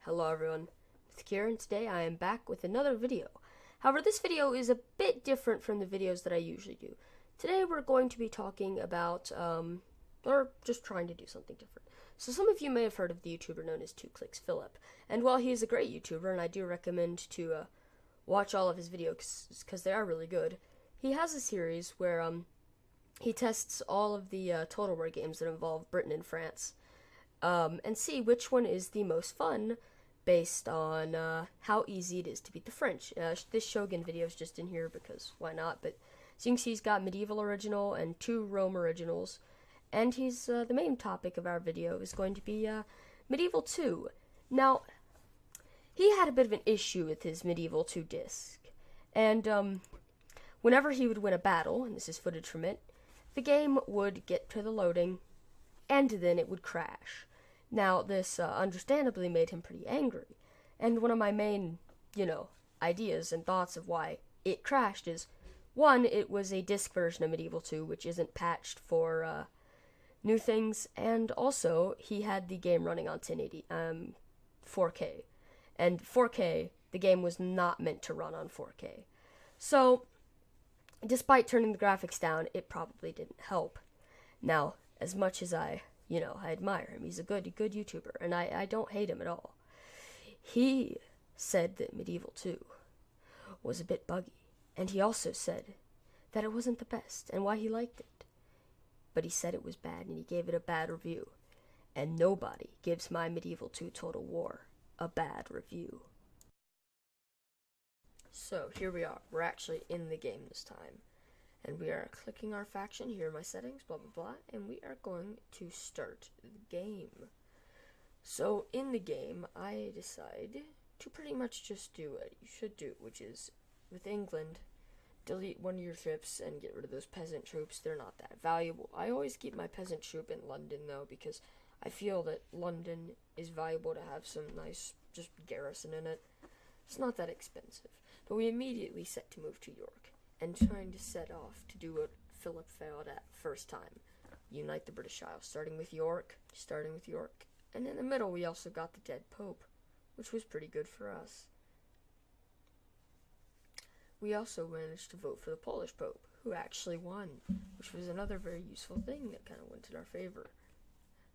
Hello everyone, Mithyc here, and today I am back with another video. However, this video is a bit different from the videos that I usually do. Today we're going to be talking about, or just trying to do something different. So some of you may have heard of the YouTuber known as 2Kliksphilip, and while he is a great YouTuber, and I do recommend to watch all of his videos because they are really good, he has a series where he tests all of the Total War games that involve Britain and France, and see which one is the most fun based on how easy it is to beat the French. This Shogun video is just in here because why not, but as you can see, he's got Medieval Original and 2 Rome Originals, and he's the main topic of our video is going to be Medieval 2. Now, he had a bit of an issue with his Medieval 2 disc, and whenever he would win a battle, and this is footage from it, the game would get to the loading, and then it would crash. Now, this understandably made him pretty angry, and one of my main, ideas and thoughts of why it crashed is, one, it was a disc version of Medieval 2, which isn't patched for new things, and also, he had the game running on 1080, 4K, and 4K, the game was not meant to run on 4K. So, despite turning the graphics down, it probably didn't help. Now, as much as I admire him, he's a good YouTuber, and I don't hate him at all. He said that Medieval 2 was a bit buggy, and he also said that it wasn't the best, and why he liked it. But he said it was bad, and he gave it a bad review. And nobody gives my Medieval 2 Total War a bad review. So, here we are. We're actually in the game this time. And we are clicking our faction, here are my settings, blah blah blah, and we are going to start the game. So, in the game, I decide to pretty much just do what you should do, which is, with England, delete one of your ships and get rid of those peasant troops. They're not that valuable. I always keep my peasant troop in London, though, because I feel that London is valuable to have some nice, just garrison in it. It's not that expensive. But we immediately set to move to York, and trying to set off to do what Philip failed at first time. Unite the British Isles, starting with York, and in the middle we also got the dead Pope, which was pretty good for us. We also managed to vote for the Polish Pope, who actually won, which was another very useful thing that kind of went in our favor.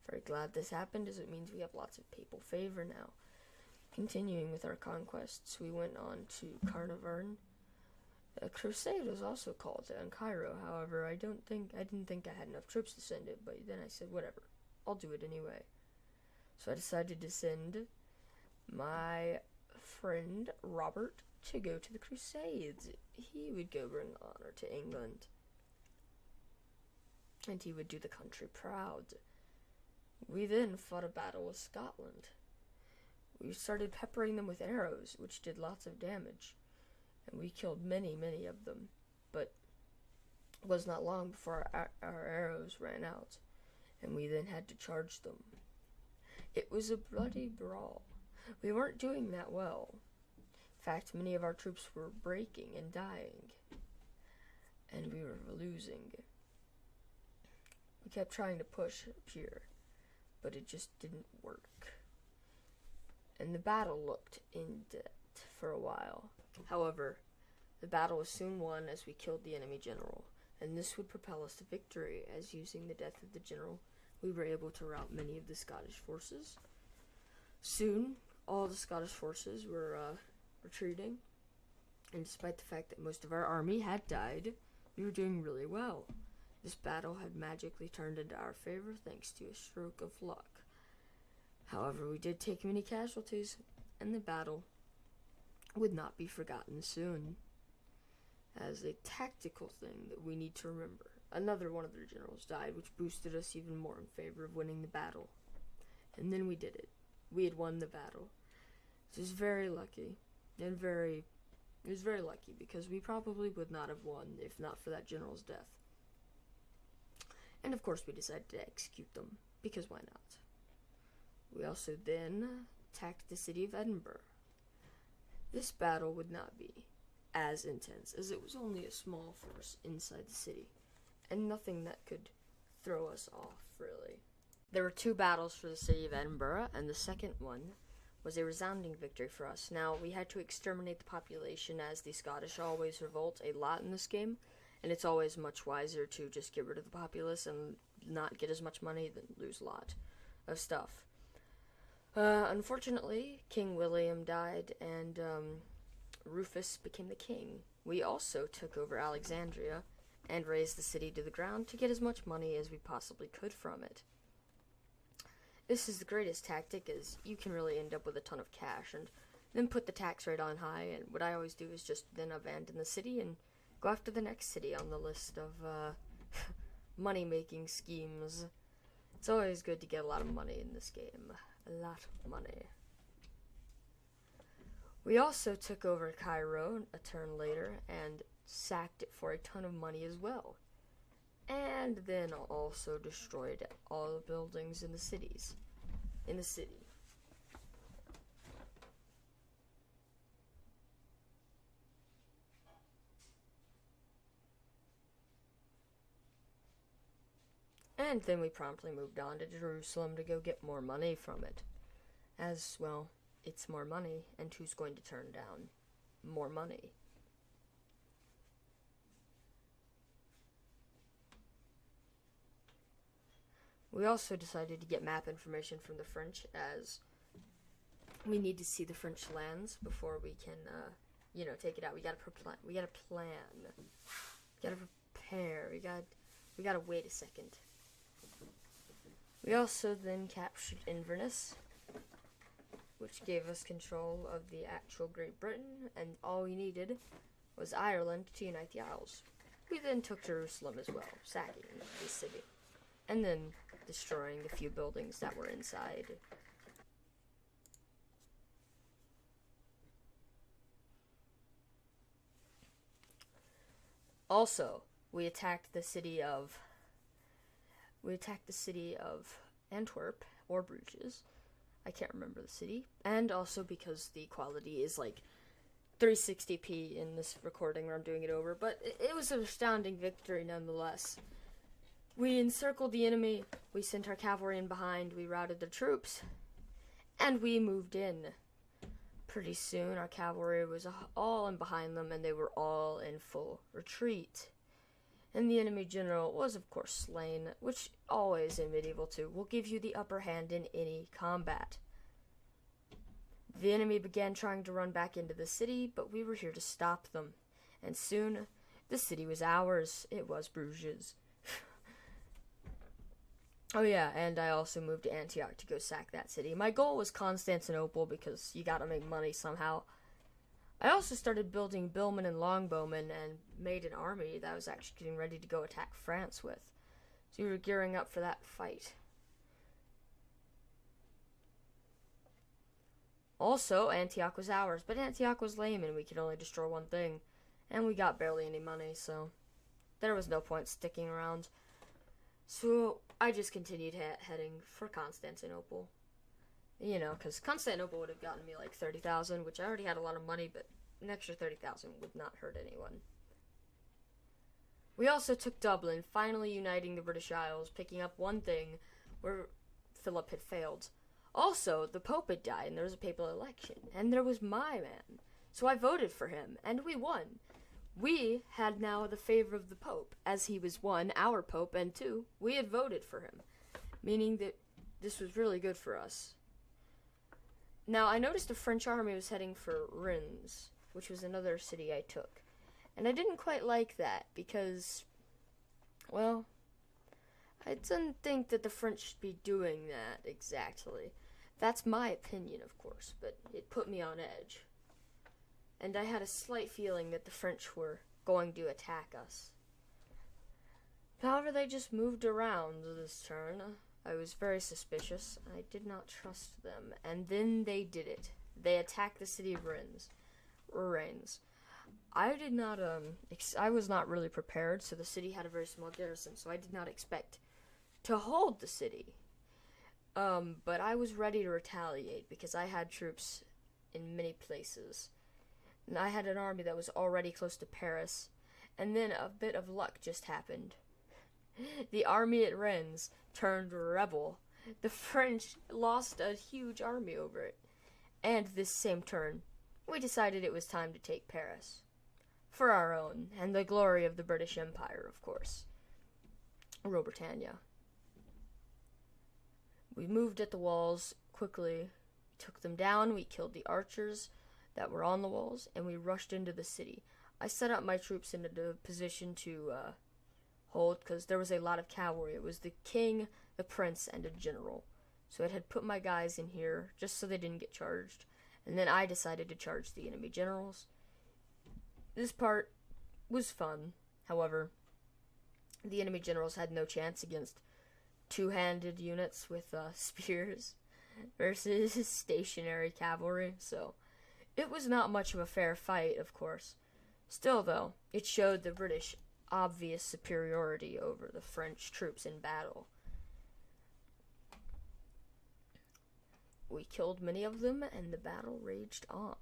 Very glad this happened, as it means we have lots of papal favor now. Continuing with our conquests, we went on to Carnarvon. A crusade was also called on Cairo. However, I didn't think I had enough troops to send it, but then I said, whatever, I'll do it anyway. So I decided to send my friend Robert to go to the Crusades. He would go bring honor to England, and he would do the country proud. We then fought a battle with Scotland. We started peppering them with arrows, which did lots of damage. And we killed many of them, but it was not long before our arrows ran out, and we then had to charge them. It was a bloody brawl. We weren't doing that well. In fact, many of our troops were breaking and dying, and we were losing. We kept trying to push up here, but it just didn't work. And the battle looked in debt for a while. However, the battle was soon won as we killed the enemy general, and this would propel us to victory, as using the death of the general, we were able to rout many of the Scottish forces. Soon, all the Scottish forces were retreating, and despite the fact that most of our army had died, we were doing really well. This battle had magically turned into our favor thanks to a stroke of luck. However, we did take many casualties, and the battle would not be forgotten soon. As a tactical thing that we need to remember, another one of their generals died, which boosted us even more in favor of winning the battle. And then we did it. We had won the battle. It was very lucky, and it was very lucky, because we probably would not have won if not for that general's death. And of course we decided to execute them, because why not? We also then attacked the city of Edinburgh. This battle would not be as intense, as it was only a small force inside the city, and nothing that could throw us off, really. There were 2 battles for the city of Edinburgh, and the second one was a resounding victory for us. Now, we had to exterminate the population, as the Scottish always revolt a lot in this game, and it's always much wiser to just get rid of the populace and not get as much money than lose a lot of stuff. Unfortunately, King William died, and Rufus became the king. We also took over Alexandria and razed the city to the ground to get as much money as we possibly could from it. This is the greatest tactic, as you can really end up with a ton of cash and then put the tax rate on high, and what I always do is just then abandon the city and go after the next city on the list of money-making schemes. It's always good to get a lot of money in this game. A lot of money. We also took over Cairo a turn later and sacked it for a ton of money as well. And then also destroyed all the buildings in the city. And then we promptly moved on to Jerusalem to go get more money from it. As, well, it's more money, and who's going to turn down more money? We also decided to get map information from the French, as we need to see the French lands before we can, take it out. We gotta plan. We gotta prepare. We gotta wait a second. We also then captured Inverness, which gave us control of the actual Great Britain, and all we needed was Ireland to unite the Isles. We then took Jerusalem as well, sacking the city, and then destroying the few buildings that were inside. Also, we attacked the city of Antwerp, or Bruges. I can't remember the city. And also because the quality is like 360p in this recording where I'm doing it over, but it was an astounding victory nonetheless. We encircled the enemy, we sent our cavalry in behind, we routed their troops, and we moved in. Pretty soon our cavalry was all in behind them, and they were all in full retreat. And the enemy general was of course slain, which always in Medieval 2 will give you the upper hand in any combat. The enemy began trying to run back into the city, but we were here to stop them. And soon, the city was ours. It was Bruges. Oh yeah, and I also moved to Antioch to go sack that city. My goal was Constantinople, because you gotta make money somehow. I also started building billmen and longbowmen and made an army that I was actually getting ready to go attack France with. So we were gearing up for that fight. Also, Antioch was ours, but Antioch was lame and we could only destroy one thing. And we got barely any money, so there was no point sticking around. So I just continued heading for Constantinople. You know, because Constantinople would have gotten me like 30,000, which I already had a lot of money, but an extra 30,000 would not hurt anyone. We also took Dublin, finally uniting the British Isles, picking up one thing where Philip had failed. Also, the Pope had died, and there was a papal election, and there was my man. So I voted for him, and we won. We had now the favor of the Pope, as he was one, our Pope, and two, we had voted for him, meaning that this was really good for us. Now, I noticed the French army was heading for Rennes, which was another city I took. And I didn't quite like that because, well, I didn't think that the French should be doing that exactly. That's my opinion, of course, but it put me on edge. And I had a slight feeling that the French were going to attack us. However, they just moved around this turn. I was very suspicious. I did not trust them. And then they did it. They attacked the city of Rennes. I did not, I was not really prepared, so the city had a very small garrison, so I did not expect to hold the city. But I was ready to retaliate because I had troops in many places. And I had an army that was already close to Paris. And then a bit of luck just happened. The army at Rennes turned rebel. The French lost a huge army over it. And this same turn, we decided it was time to take Paris. For our own, and the glory of the British Empire, of course. Rule Britannia. We moved at the walls quickly, took them down, we killed the archers that were on the walls, and we rushed into the city. I set up my troops into the position to hold, because there was a lot of cavalry. It was the king, the prince, and a general. So I had put my guys in here, just so they didn't get charged. And then I decided to charge the enemy generals. This part was fun. However, the enemy generals had no chance against two-handed units with spears versus stationary cavalry, so it was not much of a fair fight, of course. Still, though, it showed the British obvious superiority over the French troops in battle. We killed many of them, and the battle raged on.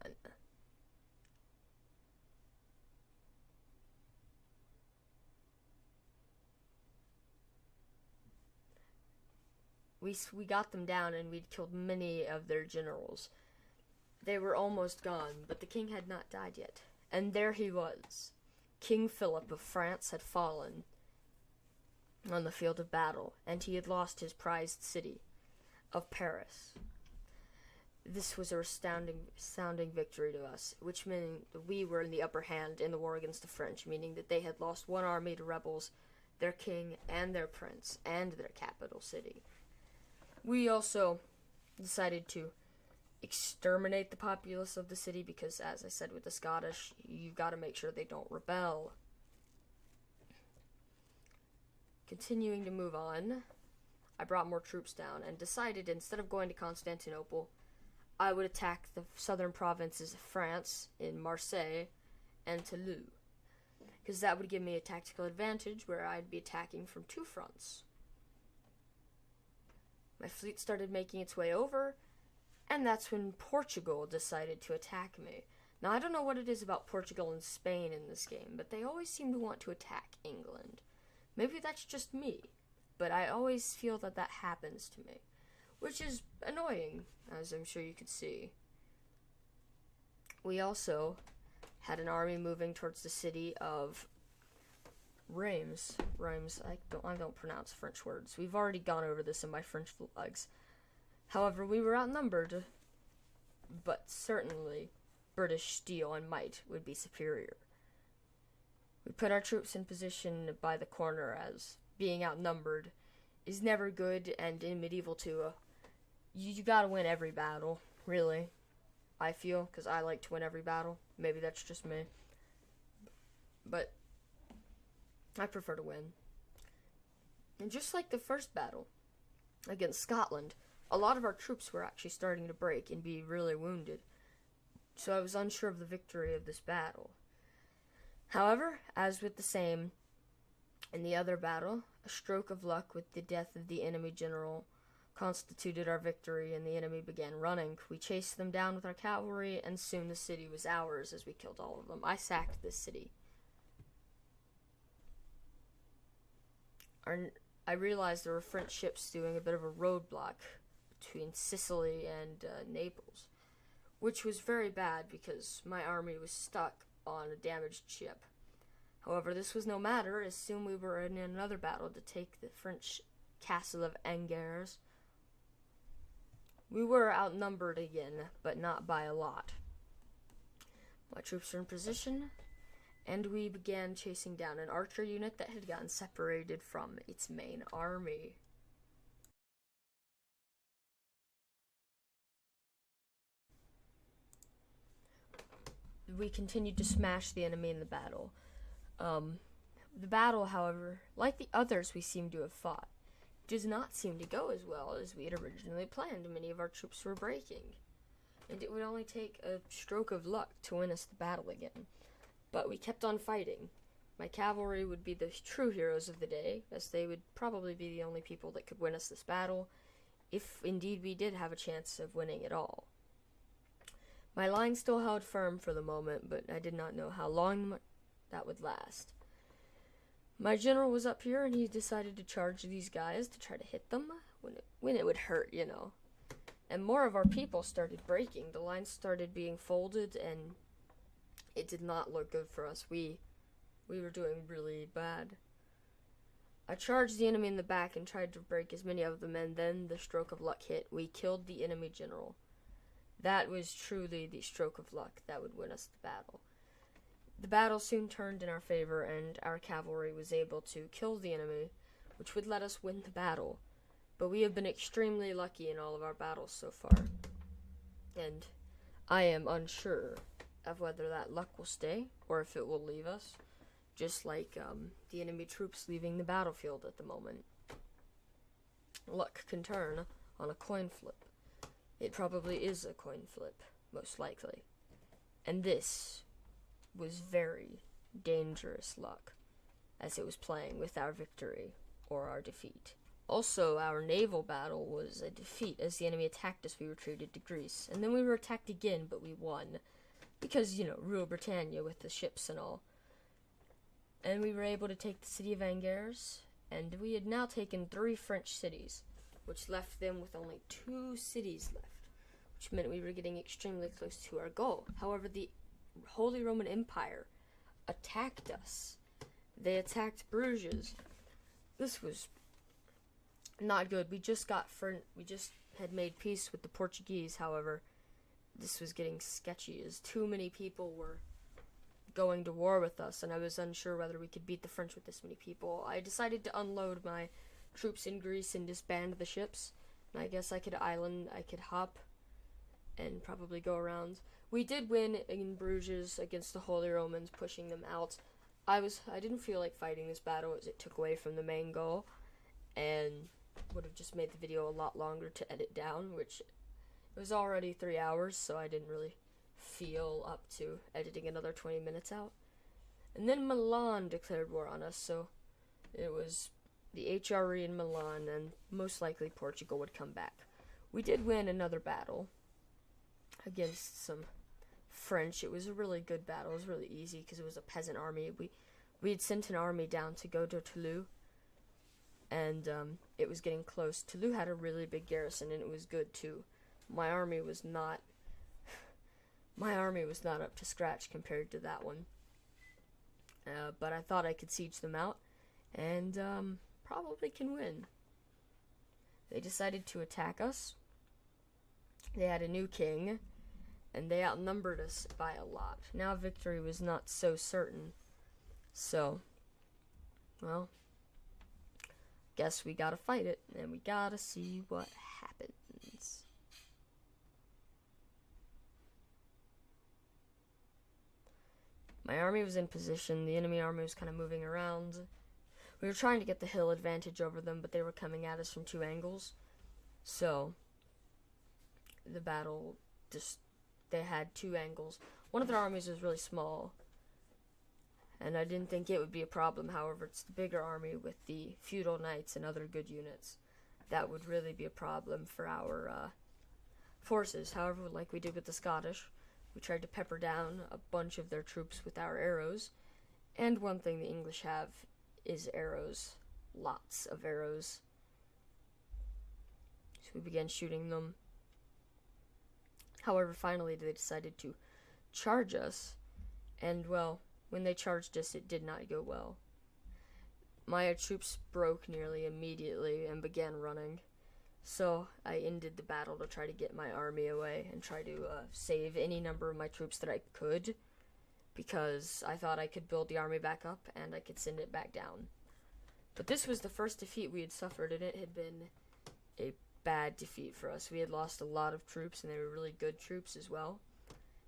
We got them down, and we'd killed many of their generals. They were almost gone, but the king had not died yet. And there he was. King Philip of France had fallen on the field of battle, and he had lost his prized city of Paris. This was a astounding victory to us, which meant that we were in the upper hand in the war against the French, meaning that they had lost one army to rebels, their king and their prince, and their capital city. We also decided to exterminate the populace of the city because, as I said with the Scottish, you've got to make sure they don't rebel. Continuing to move on, I brought more troops down and decided instead of going to Constantinople, I would attack the southern provinces of France in Marseille and Toulouse, because that would give me a tactical advantage where I'd be attacking from two fronts. My fleet started making its way over, and that's when Portugal decided to attack me. Now, I don't know what it is about Portugal and Spain in this game, but they always seem to want to attack England. Maybe that's just me, but I always feel that that happens to me, which is annoying, as I'm sure you could see. We also had an army moving towards the city of Reims. I don't pronounce French words. We've already gone over this in my French vlogs. However, we were outnumbered, but certainly British steel and might would be superior. We put our troops in position by the corner, as being outnumbered is never good, and in Medieval 2, you gotta win every battle, really. I feel, because I like to win every battle. Maybe that's just me. But I prefer to win. And just like the first battle against Scotland, a lot of our troops were actually starting to break and be really wounded. So I was unsure of the victory of this battle. However, as with the same in the other battle, a stroke of luck with the death of the enemy general constituted our victory, and the enemy began running. We chased them down with our cavalry, and soon the city was ours as we killed all of them. I sacked this city. I realized there were French ships doing a bit of a roadblock between Sicily and Naples, which was very bad because my army was stuck on a damaged ship. However, this was no matter, as soon we were in another battle to take the French castle of Angers. We were outnumbered again, but not by a lot. My troops were in position, and we began chasing down an archer unit that had gotten separated from its main army. We continued to smash the enemy in the battle. The battle, however, like the others we seem to have fought, does not seem to go as well as we had originally planned. Many of our troops were breaking, and it would only take a stroke of luck to win us the battle again. But we kept on fighting. My cavalry would be the true heroes of the day, as they would probably be the only people that could win us this battle, if indeed we did have a chance of winning at all. My line still held firm for the moment, but I did not know how long that would last. My general was up here, and he decided to charge these guys to try to hit them when it would hurt, you know. and more of our people started breaking. The lines started being folded, and it did not look good for us. We were doing really bad. I charged the enemy in the back and tried to break as many of them, and then the stroke of luck hit. We killed the enemy general. That was truly the stroke of luck that would win us the battle. The battle soon turned in our favor, and our cavalry was able to kill the enemy, which would let us win the battle. But we have been extremely lucky in all of our battles so far, and I am unsure of whether that luck will stay or if it will leave us, just like the enemy troops leaving the battlefield at the moment. Luck can turn on a coin flip. It probably is a coin flip, most likely. And this was very dangerous luck, as it was playing with our victory or our defeat. Also, our naval battle was a defeat. As the enemy attacked us, we retreated to Greece. And then we were attacked again, but we won. Because, Rule Britannia with the ships and all. And we were able to take the city of Angers, and we had now taken 3 French cities, which left them with only 2 cities left, which meant we were getting extremely close to our goal. However, the Holy Roman Empire attacked us. They attacked Bruges. This was not good. We just had made peace with the Portuguese. However, this was getting sketchy, as too many people were going to war with us, and I was unsure whether we could beat the French with this many people. I decided to unload my troops in Greece and disband the ships. And I guess I could hop and probably go around. We did win in Bruges against the Holy Romans, pushing them out. I didn't feel like fighting this battle, as it took away from the main goal, and would have just made the video a lot longer to edit down, which it was already 3 hours, so I didn't really feel up to editing another 20 minutes out. And then Milan declared war on us, so it was the HRE in Milan, and most likely Portugal would come back. We did win another battle against some French. It was a really good battle. It was really easy because it was a peasant army. We had sent an army down to go to Toulouse, and it was getting close. Toulouse had a really big garrison, and it was good too. My army was not up to scratch compared to that one. But I thought I could siege them out, and probably can win. They decided to attack us. They had a new king, and they outnumbered us by a lot. Now victory was not so certain. So, well, guess we gotta fight it, and we gotta see what happens. My army was in position. The enemy army was kind of moving around. We were trying to get the hill advantage over them, but they were coming at us from 2 angles. So, the battle they had 2 angles. One of their armies was really small, and I didn't think it would be a problem. However, it's the bigger army with the feudal knights and other good units that would really be a problem for our forces. However, like we did with the Scottish, we tried to pepper down a bunch of their troops with our arrows. And one thing the English have is arrows. Lots of arrows. So we began shooting them. However, finally they decided to charge us, and well, when they charged us, it did not go well. My troops broke nearly immediately and began running, so I ended the battle to try to get my army away and try to save any number of my troops that I could, because I thought I could build the army back up and I could send it back down. But this was the first defeat we had suffered, and it had been a bad defeat for us. We had lost a lot of troops, and they were really good troops as well.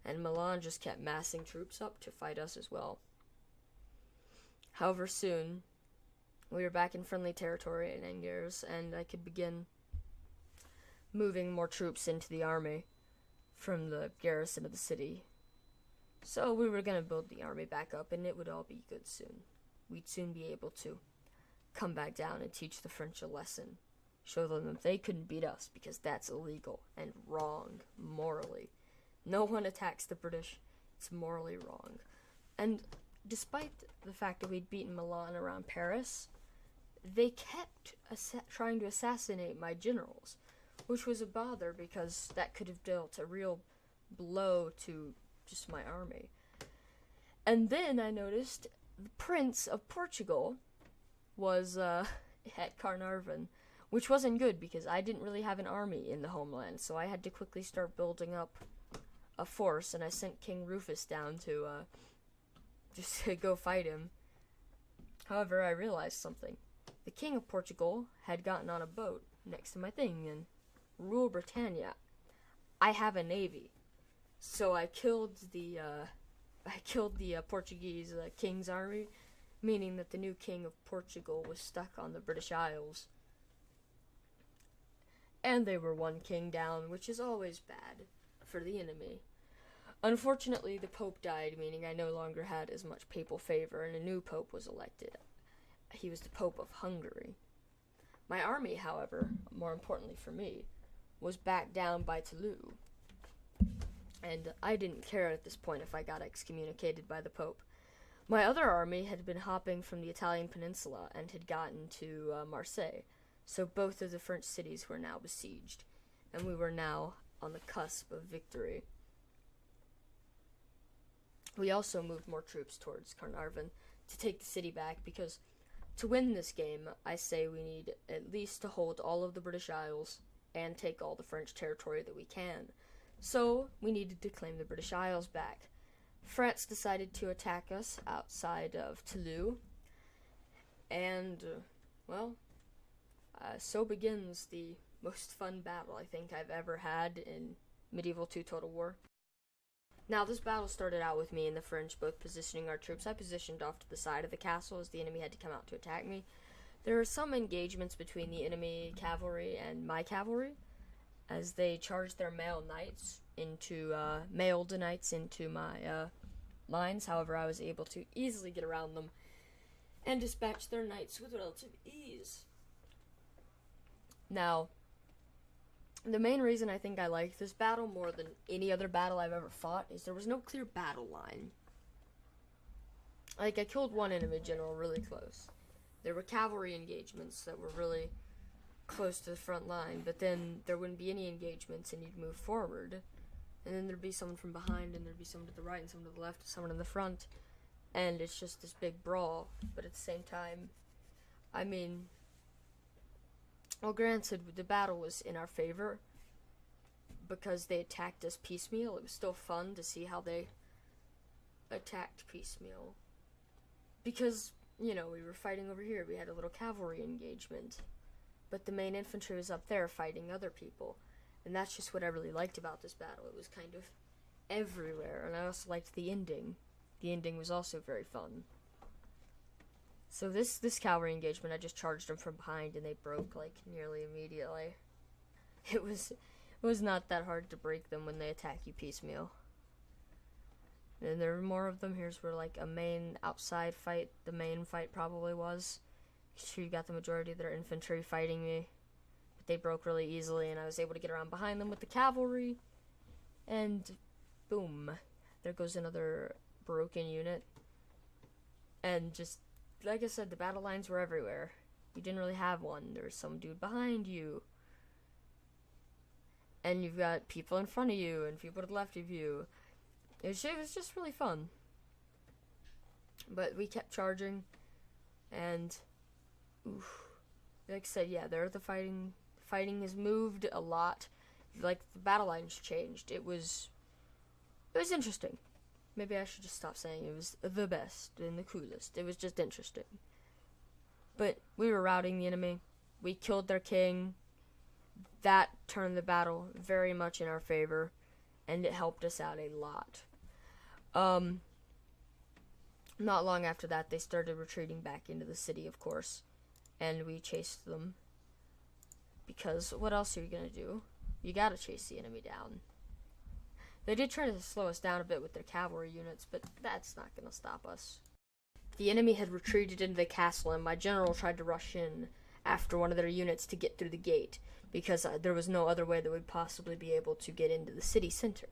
And Milan just kept massing troops up to fight us as well. However, soon, we were back in friendly territory in Angers, and I could begin moving more troops into the army from the garrison of the city. So we were going to build the army back up, and it would all be good soon. We'd soon be able to come back down and teach the French a lesson. Show them that they couldn't beat us, because that's illegal and wrong morally. No one attacks the British. It's morally wrong. And despite the fact that we'd beaten Milan around Paris, they kept trying to assassinate my generals. which was a bother because that could have dealt a real blow to just my army. And then I noticed the Prince of Portugal was at Carnarvon, which wasn't good because I didn't really have an army in the homeland, so I had to quickly start building up a force, and I sent King Rufus down to just to go fight him. However, I realized something. The King of Portugal had gotten on a boat next to my thing and rule Britannia. I have a navy, so I killed the Portuguese king's army, meaning that the new King of Portugal was stuck on the British Isles. And they were one king down, which is always bad for the enemy. Unfortunately, the Pope died, meaning I no longer had as much papal favor, and a new Pope was elected. He was the Pope of Hungary. My army, however, more importantly for me, was backed down by Toulouse. And I didn't care at this point if I got excommunicated by the Pope. My other army had been hopping from the Italian peninsula and had gotten to Marseille, so both of the French cities were now besieged, and we were now on the cusp of victory. We also moved more troops towards Carnarvon to take the city back, because to win this game, I say we need at least to hold all of the British Isles and take all the French territory that we can. So we needed to claim the British Isles back. France decided to attack us outside of Toulouse, and, so begins the most fun battle I think I've ever had in Medieval 2 Total War. Now, this battle started out with me and the French both positioning our troops. I positioned off to the side of the castle as the enemy had to come out to attack me. There were some engagements between the enemy cavalry and my cavalry, as they charged their mailed knights into my lines. However, I was able to easily get around them and dispatch their knights with relative ease. Now, the main reason I think I liked this battle more than any other battle I've ever fought is there was no clear battle line. Like, I killed one enemy general really close. There were cavalry engagements that were really close to the front line, but then there wouldn't be any engagements and you'd move forward. And then there'd be someone from behind, and there'd be someone to the right, and someone to the left, and someone in the front. And it's just this big brawl, but at the same time, I mean, well, granted, the battle was in our favor because they attacked us piecemeal. It was still fun to see how they attacked piecemeal. Because, you know, we were fighting over here. We had a little cavalry engagement. But the main infantry was up there fighting other people. And that's just what I really liked about this battle. It was kind of everywhere. And I also liked the ending. The ending was also very fun. So this cavalry engagement, I just charged them from behind, and they broke, like, nearly immediately. It was not that hard to break them when they attack you piecemeal. And there were more of them. Here's where, like, a main outside fight, the main fight probably was. Sure, you got the majority of their infantry fighting me. But they broke really easily, and I was able to get around behind them with the cavalry. And, boom. There goes another broken unit. And just, like I said, the battle lines were everywhere. You didn't really have one. There was some dude behind you. And you've got people in front of you and people to the left of you. It was just really fun. But we kept charging. And, oof. Like I said, yeah, there the fighting has moved a lot. Like, the battle lines changed. It was interesting. Maybe I should just stop saying it was the best and the coolest. It was just interesting. But we were routing the enemy. We killed their king. That turned the battle very much in our favor, and it helped us out a lot. Not long after that, they started retreating back into the city, of course, and we chased them. Because what else are you gonna do? You gotta chase the enemy down. They did try to slow us down a bit with their cavalry units, but that's not going to stop us. The enemy had retreated into the castle, and my general tried to rush in after one of their units to get through the gate, because there was no other way that we'd possibly be able to get into the city center.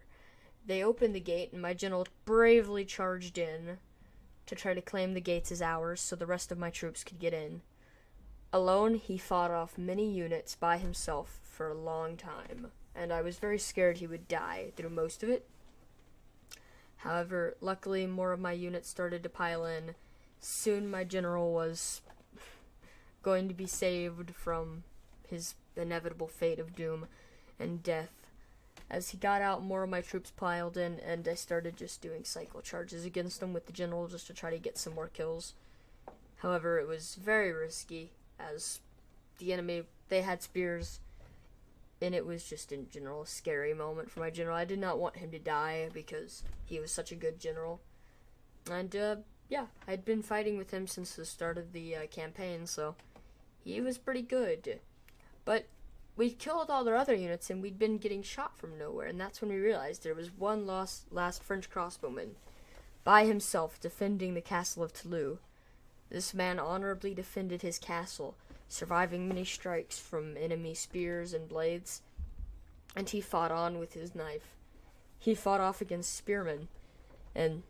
They opened the gate, and my general bravely charged in to try to claim the gates as ours so the rest of my troops could get in. Alone, he fought off many units by himself for a long time, and I was very scared he would die through most of it. However, luckily, more of my units started to pile in. Soon my general was going to be saved from his inevitable fate of doom and death. As he got out, more of my troops piled in, and I started just doing cycle charges against them with the general just to try to get some more kills. However, it was very risky, as the enemy, they had spears, and it was just in general a scary moment for my general. I did not want him to die because he was such a good general. And, yeah, I'd been fighting with him since the start of the campaign, so he was pretty good. But we killed all their other units, and we'd been getting shot from nowhere, and that's when we realized there was one last French crossbowman by himself defending the castle of Toulouse. This man honorably defended his castle, surviving many strikes from enemy spears and blades, and he fought on with his knife. He fought off against spearmen, and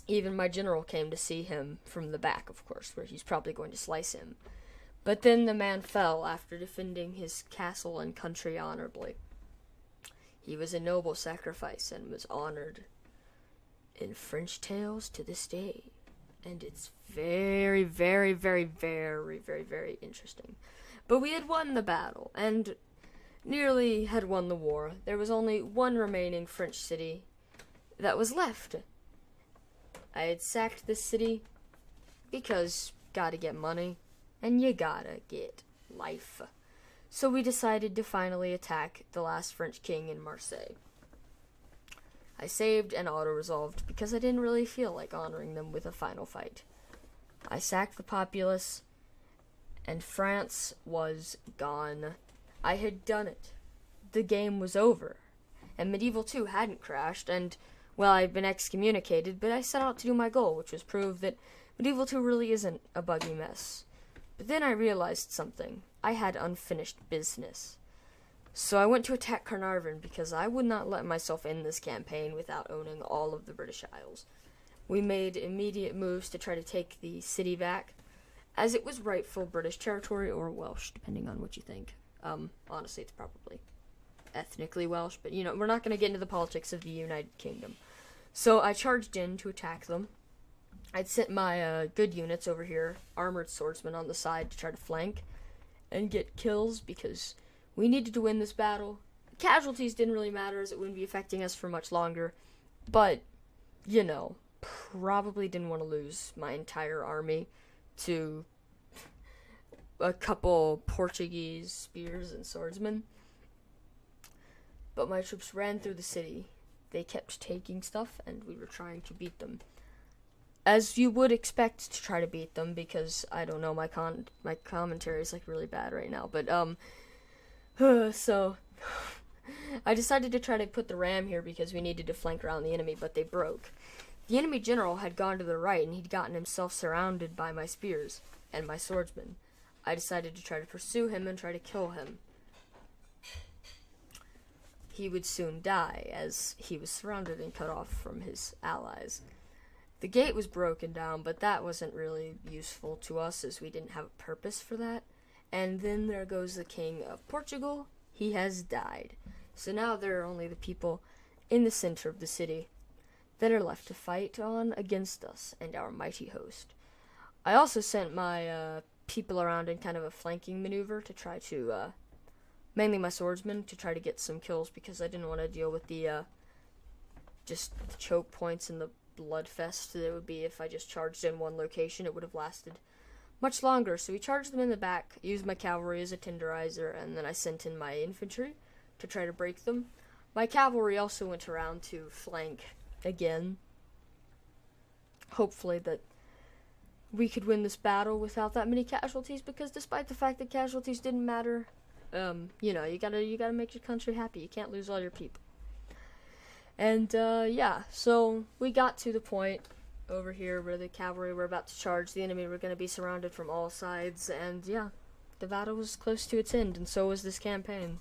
even my general came to see him from the back, of course, where he's probably going to slice him. But then the man fell after defending his castle and country honorably. He was a noble sacrifice and was honored in French tales to this day. And it's very, very, very, very, very, very interesting. But we had won the battle, and nearly had won the war. There was only one remaining French city that was left. I had sacked this city because gotta get money, and you gotta get life. So we decided to finally attack the last French king in Marseille. I saved and auto-resolved because I didn't really feel like honoring them with a final fight. I sacked the populace, and France was gone. I had done it. The game was over. And Medieval 2 hadn't crashed, and, well, I'd been excommunicated, but I set out to do my goal, which was prove that Medieval 2 really isn't a buggy mess. But then I realized something. I had unfinished business. So I went to attack Carnarvon because I would not let myself end this campaign without owning all of the British Isles. We made immediate moves to try to take the city back, as it was rightful British territory or Welsh, depending on what you think. Honestly, it's probably ethnically Welsh, but, we're not going to get into the politics of the United Kingdom. So I charged in to attack them. I'd sent my good units over here, armored swordsmen on the side, to try to flank and get kills because we needed to win this battle. Casualties didn't really matter as it wouldn't be affecting us for much longer. But, probably didn't want to lose my entire army to a couple Portuguese spears and swordsmen. But my troops ran through the city. They kept taking stuff, and we were trying to beat them. As you would expect to try to beat them, because, I don't know, my commentary is, really bad right now. But, so, I decided to try to put the ram here because we needed to flank around the enemy, but they broke. The enemy general had gone to the right, and he'd gotten himself surrounded by my spears and my swordsmen. I decided to try to pursue him and try to kill him. He would soon die, as he was surrounded and cut off from his allies. The gate was broken down, but that wasn't really useful to us, as we didn't have a purpose for that. And then there goes the King of Portugal. He has died. So now there are only the people in the center of the city that are left to fight on against us and our mighty host. I also sent my people around in kind of a flanking maneuver to try to, mainly my swordsmen, to try to get some kills because I didn't want to deal with the, just the choke points and the bloodfest that it would be if I just charged in one location. It would have lasted much longer. So we charged them in the back, used my cavalry as a tenderizer, and then I sent in my infantry to try to break them. My cavalry also went around to flank again. Hopefully that we could win this battle without that many casualties, because despite the fact that casualties didn't matter, you gotta make your country happy. You can't lose all your people. And, yeah, so we got to the point over here where the cavalry were about to charge. The enemy were going to be surrounded from all sides, and, yeah, the battle was close to its end, and so was this campaign.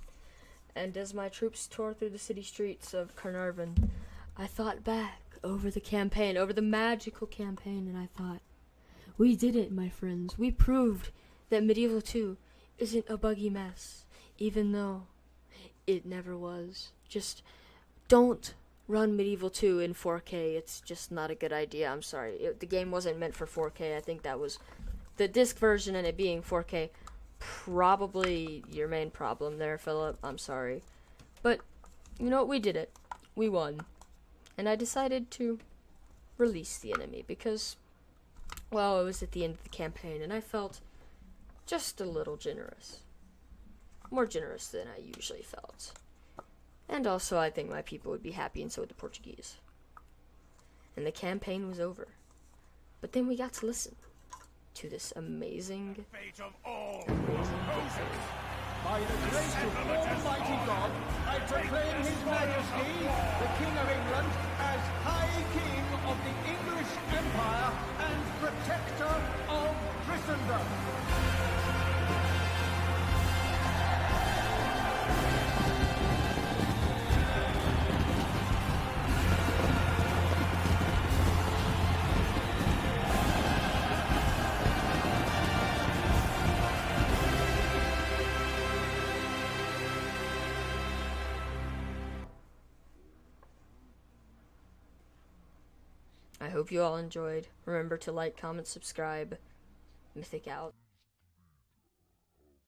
And as my troops tore through the city streets of Carnarvon, I thought back over the campaign, over the magical campaign, and I thought, we did it, my friends. We proved that Medieval 2 isn't a buggy mess, even though it never was. Just don't run Medieval 2 in 4K. It's just not a good idea. I'm sorry. The game wasn't meant for 4K. I think that was the disc version, and it being 4K probably your main problem there, Philip. I'm sorry. But you know what? We did it. We won. And I decided to release the enemy because, well, it was at the end of the campaign, and I felt just a little generous. More generous than I usually felt. And also, I think my people would be happy, and so would the Portuguese. And the campaign was over. But then we got to listen to this amazing... Fate of all Moses. By the grace of Almighty God, I proclaim His Majesty, the King of England, as High King of the English Empire and Protector of Christendom. I hope you all enjoyed. Remember to like, comment, subscribe. Mithyc out.